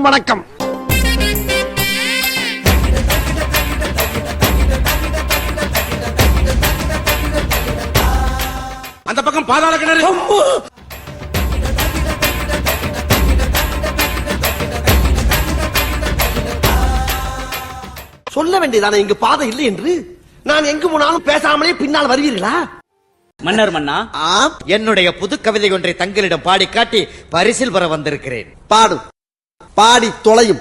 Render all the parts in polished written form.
அனைவருக்கும் வணக்கம். அந்த பக்கம் பாதாள கிணறு. சொல்ல வேண்டியதானே இங்கு பாதை இல்லை என்று. நான் எங்கு போனாலும் பேசாமலே பின்னால் வருவீர்களா? மன்னர் மன்னா, என்னுடைய புது கவிதை ஒன்றை தங்களிடம் பாடி காட்டி பரிசில் பெற வந்திருக்கிறேன். பாடு. பாடி தொலையும்.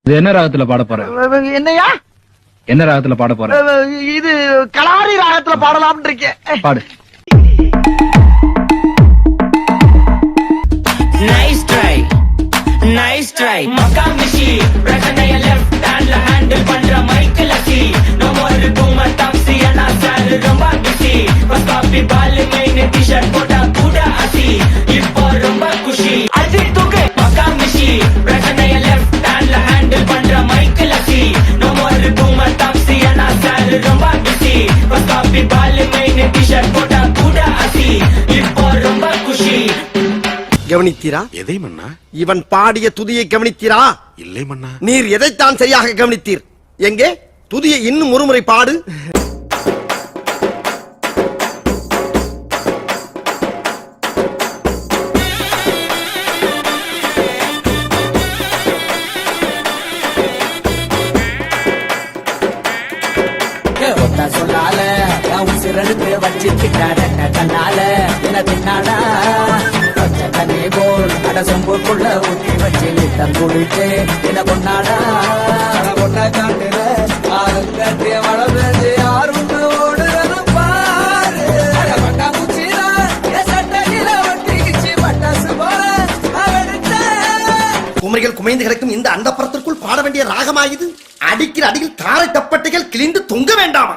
இது என்ன ராகத்துல பாட போற? என்னையா? என்ன ராகத்துல பாட போற? இது கலாரி ராகத்துல பாடலாம் இருக்கேன். பாடு. Nice try, nice try. மக்கா மிஷி பிரச்சனைய லெஃப்ட் ஹேண்ட்ல ஹேண்டில் பண்ற மைக்கேல் அசி. நோ மோர் பூமர் டாக்ஸி அண்ணா சார் ரொம்ப பிஸி. பஸ் காபி பால் மெயின் டி-ஷர்ட் போட்டா கூட அசி. இப்போ ரொம்ப குஷி. அஜித் தூக்கு. மக்கா மிஷி பிரச்சனைய லெஃப்ட் ஹேண்ட்ல ஹேண்டில் பண்ற மைக்கேல் அசி. நோ மோர் பூமர் டாக்ஸி அண்ணா சார் ரொம்ப பிஸி. பஸ் காபி பால் மெயின் டி-ஷர்ட் போட்டா கூட அசி. இப்போ ரொம்ப குஷி. கவனித்தீரா? எதை மன்னா? இவன் பாடிய துதியை கவனித்தீரா? இல்லை மன்னா. நீர் எதைத்தான் சரியாக கவனித்தீர்? எங்கே துதியை இன்னும் ஒருமுறை பாடு. சொல்லால உசிரடுத்து வச்சுக்கிட்டார கண்ணால என்ன தின்னாடா தண்ணி போல் அட சொம்புக்குள்ள ஊற்றி வச்சு நித்தம் குடிச்சு என்ன பொண்ணாடா பொண்ண காட்டுற ஆளுங்கட்டிய வளர்ந்து யாரும் ஓடுறது பாரு. பட்டாம்பூச்சினா சட்டையில ஒட்டிக்கிச்சு பட்டாசு போல குமரிகள் குமைந்து கிடக்கும் இந்த அந்தப்புறத்திற்குள் பாட வேண்டிய ராகமாயுது. அடிக்கிற அடியில் தாரை தப்பட்டைகள் கிழிந்து தொங்க வேண்டாமா?